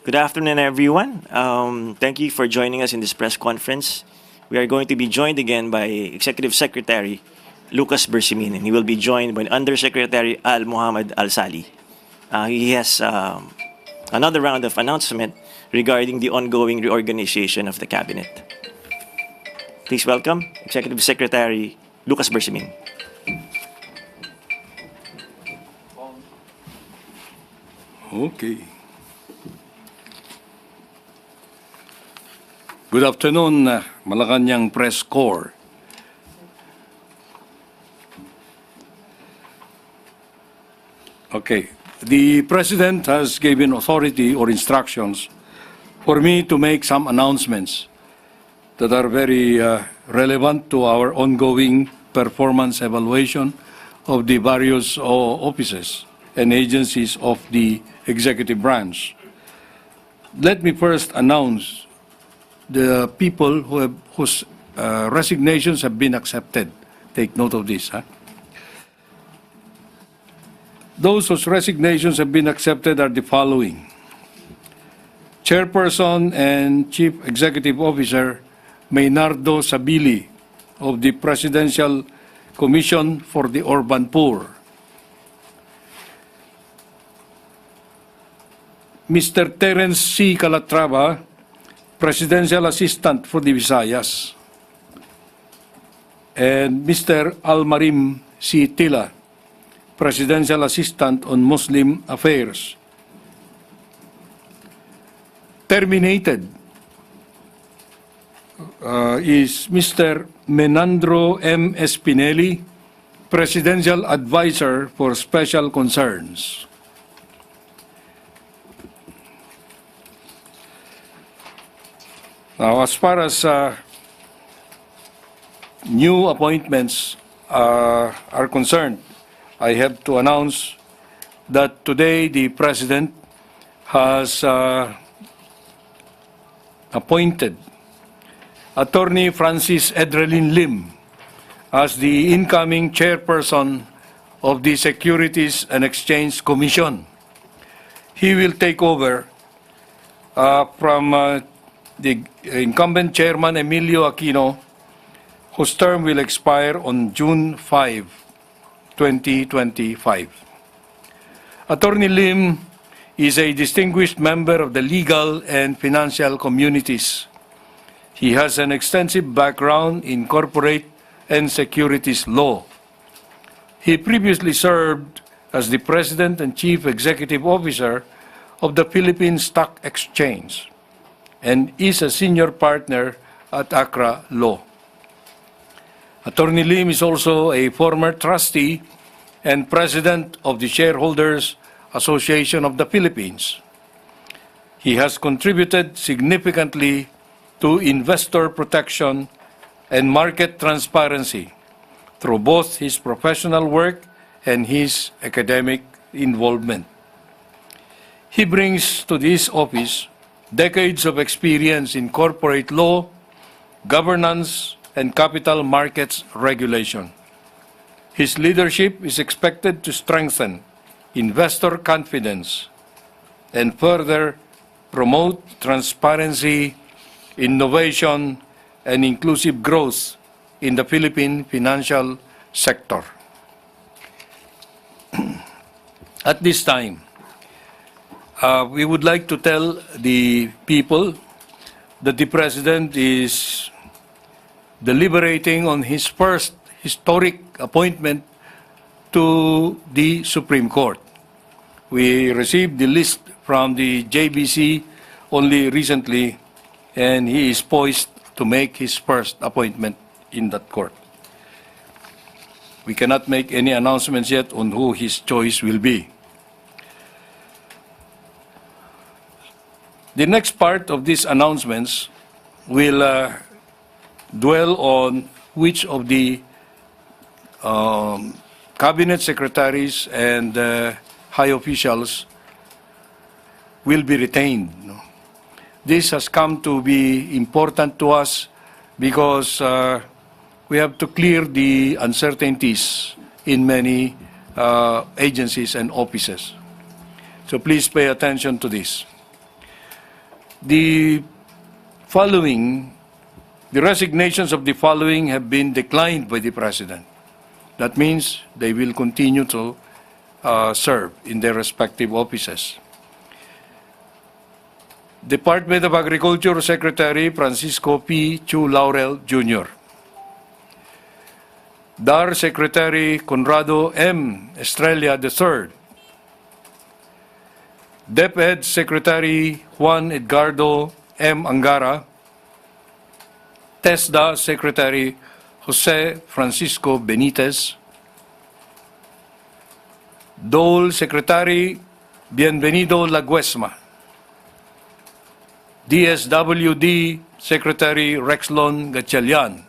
Good afternoon, everyone. Thank you for joining us in this press conference. We are going to be joined again by Executive Secretary Lucas Bersamin, and he will be joined by Undersecretary Al Muhammad Al Sali. He has another round of announcement regarding the ongoing reorganization of the cabinet. Please welcome Executive Secretary Lucas Bersamin. Okay. Good afternoon, Malacañang Press Corps. Okay. The President has given authority or instructions for me to make some announcements that are very relevant to our ongoing performance evaluation of the various offices and agencies of the executive branch. Let me first announce the people whose resignations have been accepted. Take note of this. Those whose resignations have been accepted are the following. Chairperson and Chief Executive Officer Maynardo Sabili of the Presidential Commission for the Urban Poor. Mr. Terence C. Calatrava, Presidential Assistant for the Visayas, and Mr. Almarim C. Tila, Presidential Assistant on Muslim Affairs. Terminated is Mr. Menandro M. Espinelli, Presidential Advisor for Special Concerns. Now, as far as new appointments are concerned, I have to announce that today the President has appointed Attorney Francis Edrelin Lim as the incoming chairperson of the Securities and Exchange Commission. He will take over from the incumbent chairman, Emilio Aquino, whose term will expire on June 5, 2025. Attorney Lim is a distinguished member of the legal and financial communities. He has an extensive background in corporate and securities law. He previously served as the President and Chief Executive Officer of the Philippine Stock Exchange and is a senior partner at Accra Law. Attorney Lim is also a former trustee and president of the Shareholders Association of the Philippines. He has contributed significantly to investor protection and market transparency through both his professional work and his academic involvement. He brings to this office decades of experience in corporate law, governance, and capital markets regulation. His leadership is expected to strengthen investor confidence and further promote transparency, innovation, and inclusive growth in the Philippine financial sector. At this time, we would like to tell the people that the President is deliberating on his first historic appointment to the Supreme Court. We received the list from the JBC only recently, and he is poised to make his first appointment in that court. We cannot make any announcements yet on who his choice will be. The next part of these announcements will dwell on which of the cabinet secretaries and high officials will be retained. This has come to be important to us because we have to clear the uncertainties in many agencies and offices. So please pay attention to this. The resignations of the following have been declined by the President. That means they will continue to serve in their respective offices. Department of Agriculture Secretary Francisco P. Chu Laurel Jr. DAR Secretary Conrado M. Estrella III. DepEd Secretary Juan Edgardo M. Angara. TESDA Secretary Jose Francisco Benitez. DOL Secretary Bienvenido Laguesma. DSWD Secretary Rexlon Gatchalian.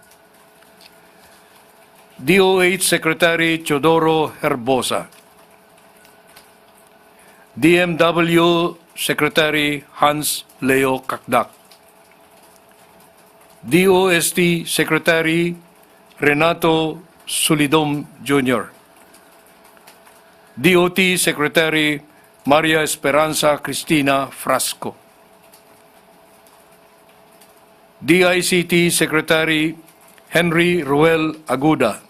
DOH Secretary Chodoro Herbosa. DMW Secretary Hans Leo Kakdak. DOST Secretary Renato Sulidom Jr. DOT Secretary Maria Esperanza Cristina Frasco. DICT Secretary Henry Ruel Aguda.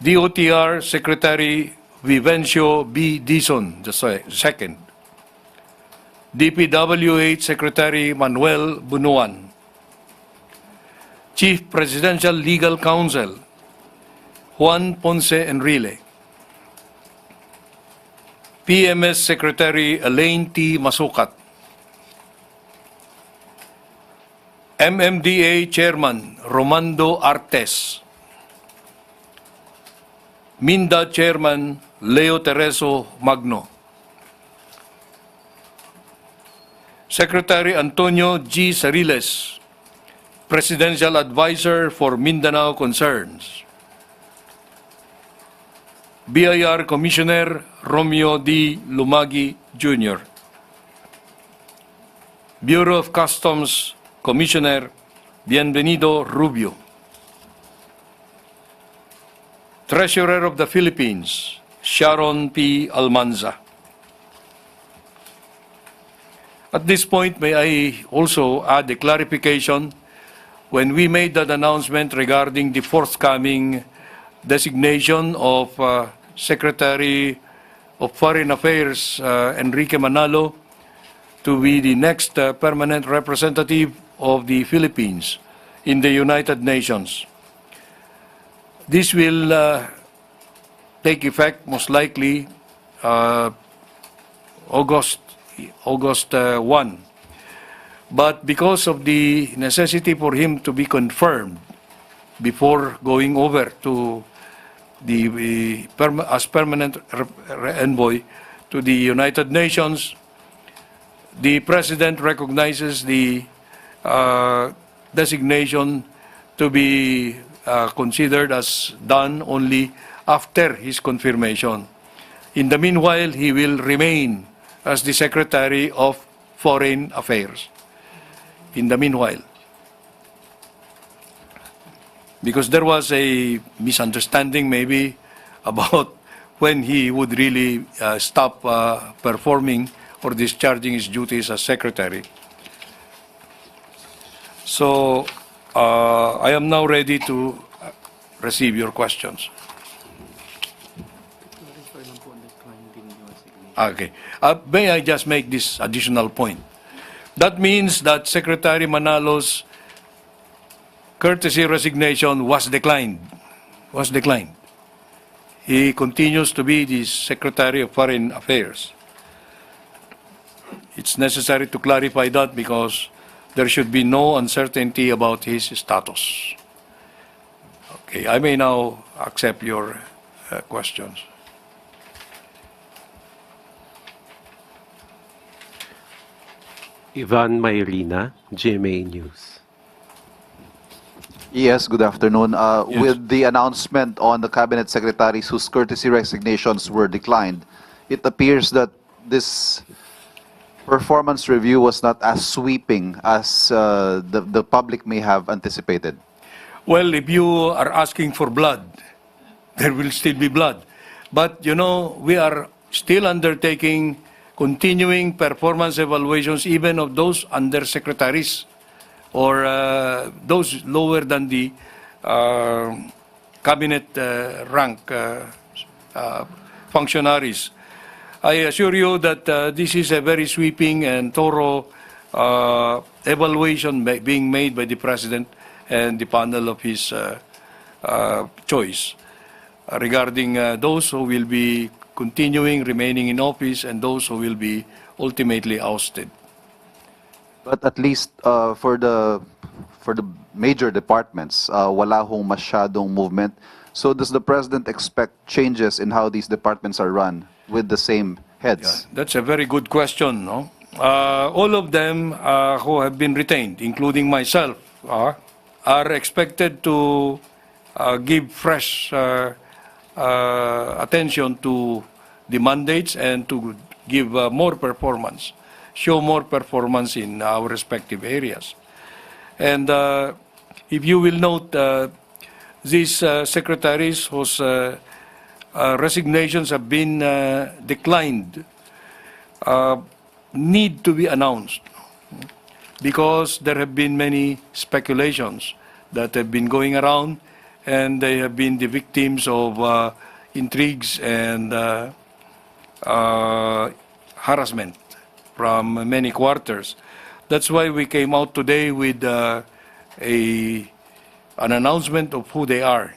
DOTR Secretary Vivencio B. Dizon II. DPWH Secretary Manuel Bunuan. Chief Presidential Legal Counsel Juan Ponce Enrile. PMS Secretary Elaine T. Masukat. MMDA Chairman Romando Artes. MINDA Chairman Leo Tereso Magno. Secretary Antonio G. Sariles, Presidential Advisor for Mindanao Concerns. BIR Commissioner Romeo D. Lumagi Jr. Bureau of Customs Commissioner Bienvenido Rubio. Treasurer of the Philippines, Sharon P. Almanza. At this point, may I also add a clarification. When we made that announcement regarding the forthcoming designation of Secretary of Foreign Affairs, Enrique Manalo, to be the next permanent representative of the Philippines in the United Nations. This will take effect most likely August 1. But because of the necessity for him to be confirmed before going over to as permanent envoy to the United Nations, the President recognizes the designation to be considered as done only after his confirmation. In the meanwhile, he will remain as the Secretary of Foreign Affairs. In the meanwhile, because there was a misunderstanding maybe about when he would really stop performing or discharging his duties as Secretary. So I am now ready to receive your questions. Okay. May I just make this additional point? That means that Secretary Manalo's courtesy resignation was declined. He continues to be the Secretary of Foreign Affairs. It's necessary to clarify that because there should be no uncertainty about his status. Okay, I may now accept your questions. Ivan Mayrina, GMA News. Yes, good afternoon. Yes. With the announcement on the cabinet secretaries whose courtesy resignations were declined, it appears that this performance review was not as sweeping as the public may have anticipated. Well, if you are asking for blood, there will still be blood. But, you know, we are still undertaking continuing performance evaluations even of those undersecretaries or those lower than the cabinet rank functionaries. I assure you that this is a very sweeping and thorough evaluation being made by the President and the panel of his choice regarding those who will be continuing, remaining in office, and those who will be ultimately ousted. But at least for the major departments, wala hong masyadong movement. So does the President expect changes in how these departments are run with the same heads? Yeah, that's a very good question. No? All of them who have been retained, including myself, are expected to give fresh attention to the mandates and to give more performance, show more performance in our respective areas. And if you will note, these secretaries whose resignations have been declined need to be announced because there have been many speculations that have been going around, and they have been the victims of intrigues and harassment from many quarters. That's why we came out today with an announcement of who they are,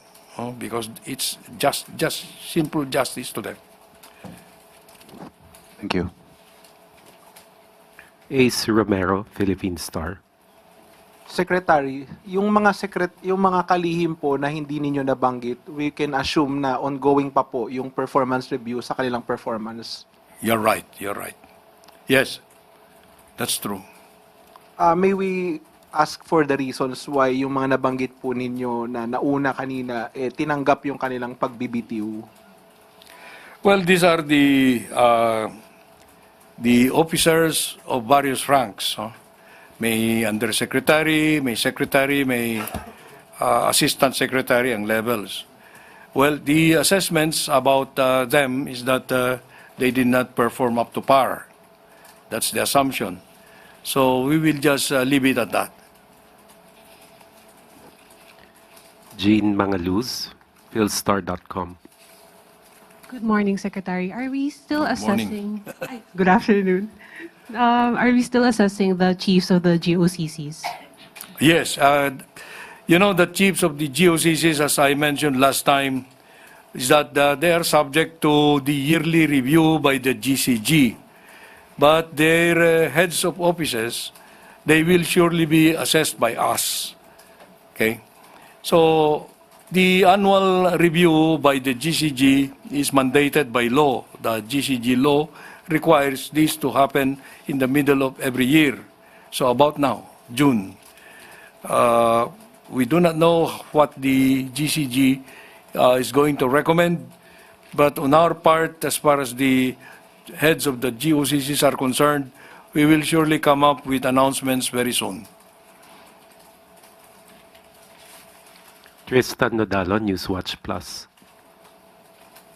because it's just simple justice to them. Thank you. Ace Romero, Philippine Star. Secretary, yung mga kalihim po na hindi ninyo nabanggit, we can assume na ongoing pa po yung performance review sa kanilang performance. You're right. Yes, that's true. May we ask for the reasons why yung mga nabanggit po ninyo na nauna kanina, tinanggap yung kanilang pagbibitiw? Well, these are the officers of various ranks. May undersecretary, may secretary, may assistant secretary ang levels. Well, the assessments about them is that they did not perform up to par. That's the assumption. So we will just leave it at that. Jean Mangaluz, philstar.com. Good morning, Secretary. Are we still Good assessing? Good afternoon. Are we still assessing the chiefs of the GOCCs? Yes, you know, the chiefs of the GOCCs, as I mentioned last time, is that they are subject to the yearly review by the GCG. But their heads of offices, they will surely be assessed by us. Okay? So, the annual review by the GCG is mandated by law. The GCG law requires this to happen in the middle of every year. So about now, June. We do not know what the GCG is going to recommend, but on our part, as far as the heads of the GOCCs are concerned, we will surely come up with announcements very soon. Tristan Nodalo, Newswatch Plus.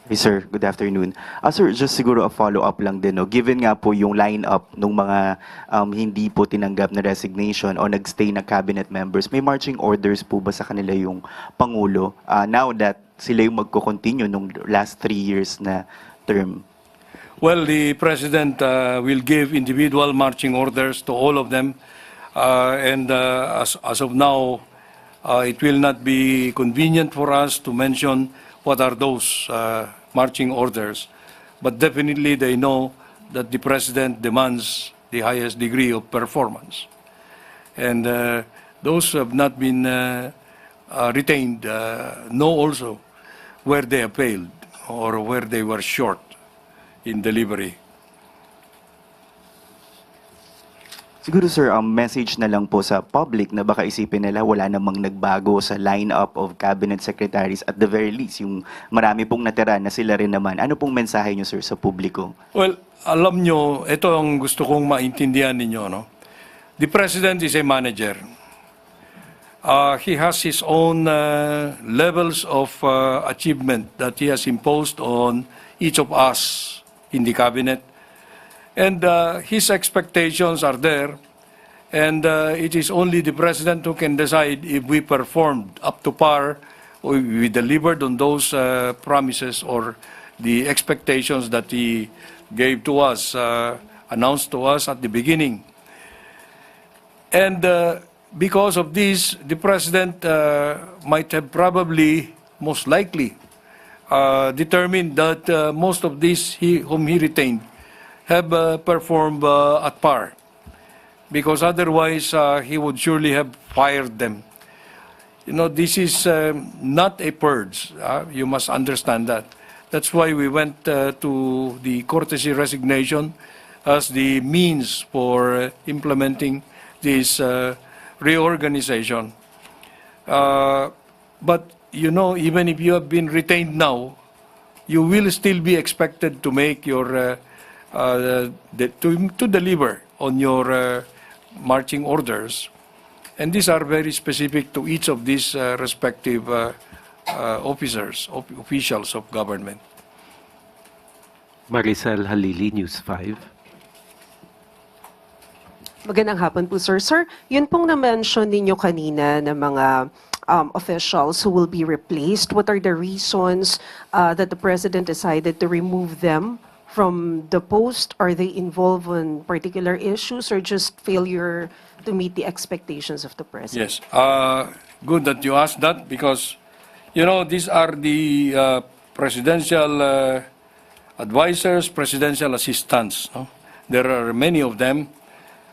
Hey sir, good afternoon. Sir, just siguro a follow-up lang din. No? Given nga po yung line-up ng mga hindi po tinanggap na resignation o nagstay na cabinet members, may marching orders po ba sa kanila yung Pangulo now that sila yung magko-continue nung last 3 years na term? Well, the President will give individual marching orders to all of them. And as of now, it will not be convenient for us to mention what are those marching orders. But definitely they know that the President demands the highest degree of performance. And those who have not been retained know also where they have failed or where they were short in delivery. Siguro sir, message na lang po sa public na baka isipin nila wala namang nagbago sa lineup of cabinet secretaries, at the very least, yung marami pong natira na sila rin naman. Ano pong mensahe nyo sir sa publiko? Well, alam nyo, ito ang gusto kong maintindihan ninyo. No? The President is a manager. He has his own levels of achievement that he has imposed on each of us in the cabinet. And his expectations are there, and it is only the President who can decide if we performed up to par, or we delivered on those promises or the expectations that he gave to us, announced to us at the beginning. And because of this, the President might have probably, most likely, determined that most of these whom he retained have performed at par. Because otherwise, he would surely have fired them. You know, this is not a purge. You must understand that. That's why we went to the courtesy resignation as the means for implementing this reorganization. But, you know, even if you have been retained now, you will still be expected to make your, to deliver on your marching orders. And these are very specific to each of these respective officers, officials of government. Maricel Halili, News 5. Magandang hapon po, sir. Sir, yun pong na-mention ninyo kanina na mga officials who will be replaced. What are the reasons that the President decided to remove them from the post? Are they involved in particular issues or just failure to meet the expectations of the President? Yes. Good that you asked that because, you know, these are the presidential advisors, presidential assistants. No? There are many of them.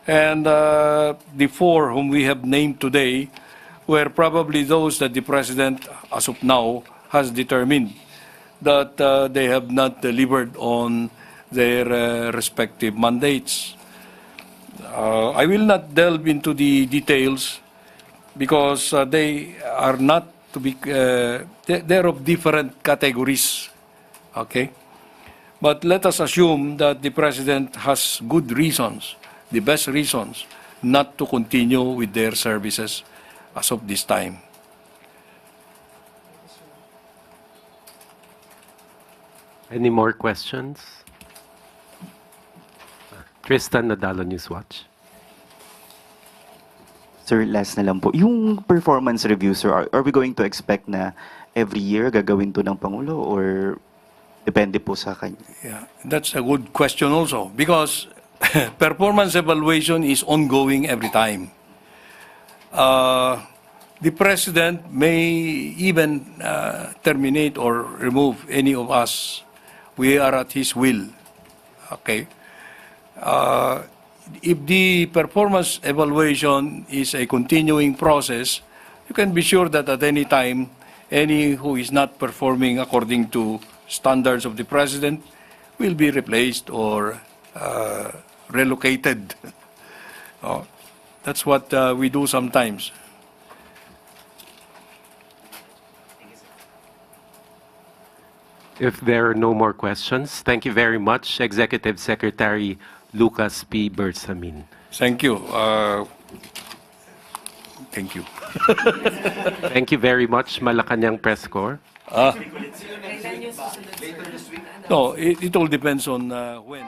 And the four whom we have named today were probably those that the President, as of now, has determined that they have not delivered on their respective mandates. I will not delve into the details because they are not to be, they're of different categories, okay? But let us assume that the President has good reasons, the best reasons, not to continue with their services as of this time. Any more questions? Tristan Nadalo, Newswatch. Sir, last na lang po. Yung performance review, sir, are we going to expect na every year gagawin to ng Pangulo or depende po sa kanya? Yeah, that's a good question also because performance evaluation is ongoing every time. The President may even terminate or remove any of us. We are at his will. Okay. If the performance evaluation is a continuing process, you can be sure that at any time, any who is not performing according to standards of the President will be replaced or relocated. That's what we do sometimes. If there are no more questions, thank you very much, Executive Secretary Lucas P. Bersamin. Thank you. Thank you. Thank you very much, Malacañang Press Corps. No, it all depends on when.